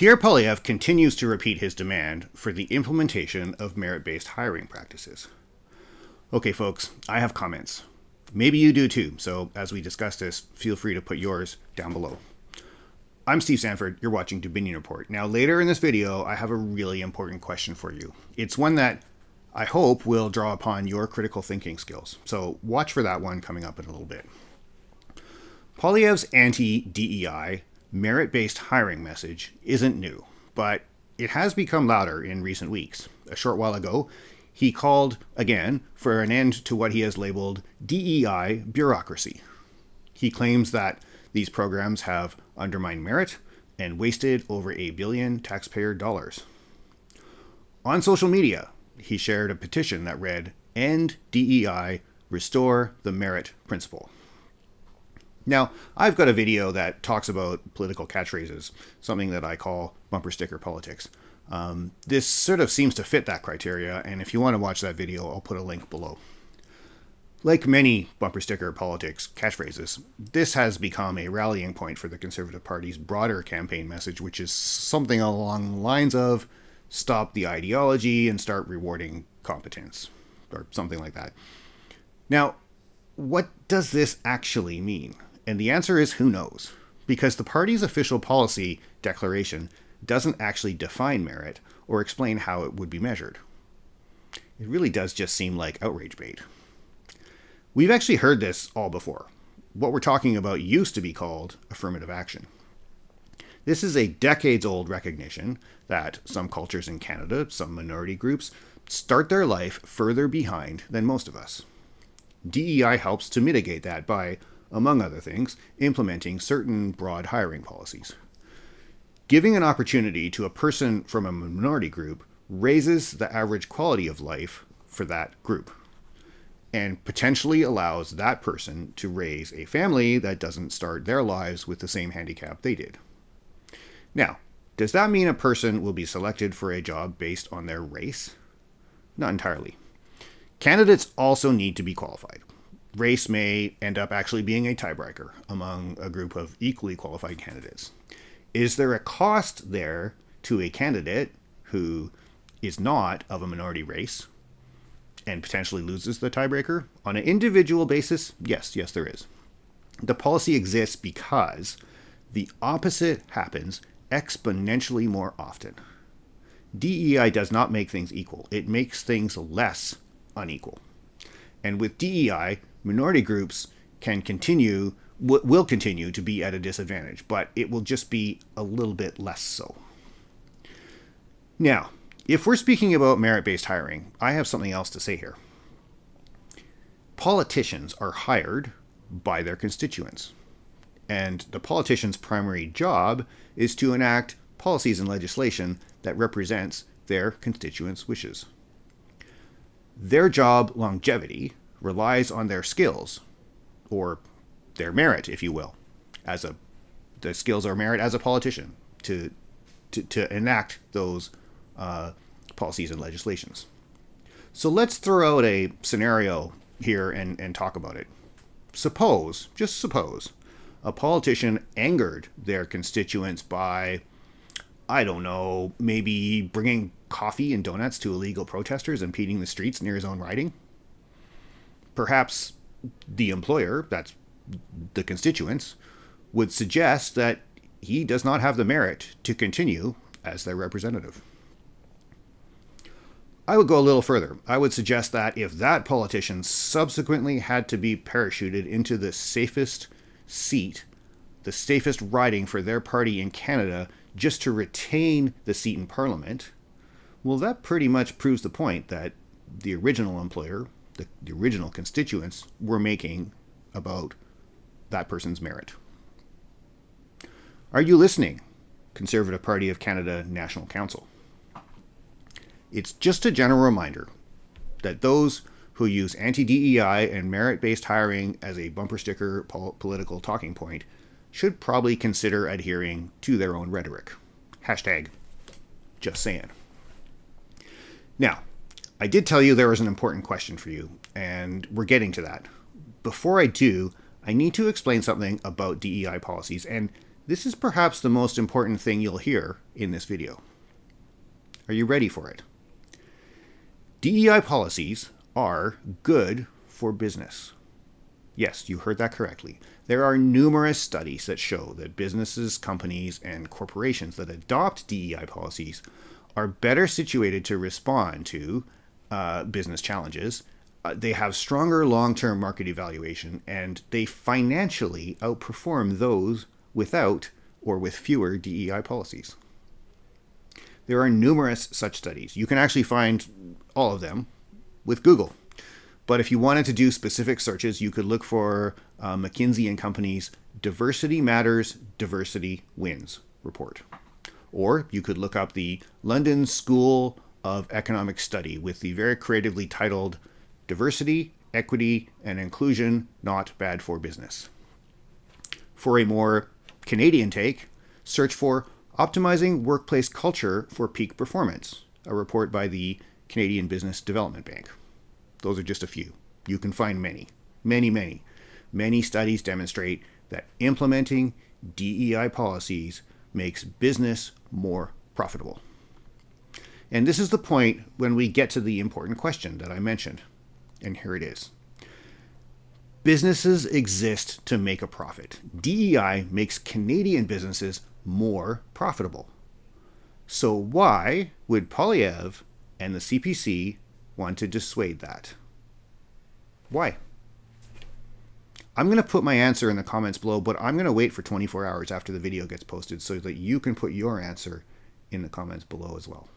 Pierre Poilievre continues to repeat his demand for the implementation of merit-based hiring practices. Okay, folks, I have comments. Maybe you do too, so as we discuss this, feel free to put yours down below. I'm Steve Sandford, you're watching Dominion Report. Now, later in this video, I have a really important question for you. It's one that I hope will draw upon your critical thinking skills, so watch for that one coming up in a little bit. Poilievre's anti-DEI merit-based hiring message isn't new, but it has become louder in recent weeks. A short while ago, he called, again, for an end to what he has labeled DEI bureaucracy. He claims that these programs have undermined merit and wasted over $1 billion taxpayer dollars. On social media, he shared a petition that read, "End DEI, restore the merit principle." Now, I've got a video that talks about political catchphrases, something that I call bumper sticker politics. This sort of seems to fit that criteria, and if you want to watch that video, I'll put a link below. Like many bumper sticker politics catchphrases, this has become a rallying point for the Conservative Party's broader campaign message, which is something along the lines of stop the ideology and start rewarding competence, or something like that. Now, what does this actually mean? And the answer is who knows, because the party's official policy declaration doesn't actually define merit or explain how it would be measured. It really does just seem like outrage bait. We've actually heard this all before. What we're talking about used to be called affirmative action. This is a decades-old recognition that some cultures in Canada, some minority groups, start their life further behind than most of us. DEI helps to mitigate that by, among other things, implementing certain broad hiring policies. Giving an opportunity to a person from a minority group raises the average quality of life for that group, and potentially allows that person to raise a family that doesn't start their lives with the same handicap they did. Now, does that mean a person will be selected for a job based on their race? Not entirely. Candidates also need to be qualified. Race may end up actually being a tiebreaker among a group of equally qualified candidates. Is there a cost there to a candidate who is not of a minority race and potentially loses the tiebreaker? On an individual basis, yes, there is. The policy exists because the opposite happens exponentially more often. DEI does not make things equal. It makes things less unequal. And with DEI, minority groups will continue to be at a disadvantage, but it will just be a little bit less so. Now, if we're speaking about merit-based hiring, I have something else to say here. Politicians are hired by their constituents, and the politician's primary job is to enact policies and legislation that represents their constituents' wishes. Their job longevity relies on their skills, or their merit, if you will, the skills or merit as a politician to enact those policies and legislations. So let's throw out a scenario here and talk about it. Just suppose, a politician angered their constituents by, I don't know, maybe bringing coffee and donuts to illegal protesters impeding the streets near his own riding. Perhaps the employer, that's the constituents, would suggest that he does not have the merit to continue as their representative. I would go a little further. I would suggest that if that politician subsequently had to be parachuted into the safest seat, the safest riding for their party in Canada, just to retain the seat in Parliament, well, that pretty much proves the point that the original employer, the original constituents, were making about that person's merit. Are you listening, Conservative Party of Canada National Council? It's just a general reminder that those who use anti-DEI and merit-based hiring as a bumper sticker political talking point should probably consider adhering to their own rhetoric. Hashtag just saying. Now, I did tell you there was an important question for you, and we're getting to that. Before I do, I need to explain something about DEI policies, and This is perhaps the most important thing you'll hear in this video. Are you ready for it? DEI policies are good for business. Yes, you heard that correctly. There are numerous studies that show that businesses, companies, and corporations that adopt DEI policies are better situated to respond to business challenges. They have stronger long-term market evaluation, and they financially outperform those without or with fewer DEI policies. There are numerous such studies. You can actually find all of them with Google. But if you wanted to do specific searches, you could look for McKinsey & Company's Diversity Matters, Diversity Wins report. Or you could look up the London School of Economic Study with the very creatively titled Diversity, Equity, and Inclusion Not Bad for Business. For a more Canadian take, search for Optimizing Workplace Culture for Peak Performance, a report by the Canadian Business Development Bank. Those are just a few. You can find many. Many studies demonstrate that implementing DEI policies makes business more profitable. And this is the point when we get to the important question that I mentioned. And here it is. Businesses exist to make a profit. DEI makes Canadian businesses more profitable. So why would Poilievre and the CPC want to dissuade that? Why? I'm going to put my answer in the comments below, but I'm going to wait for 24 hours after the video gets posted so that you can put your answer in the comments below as well.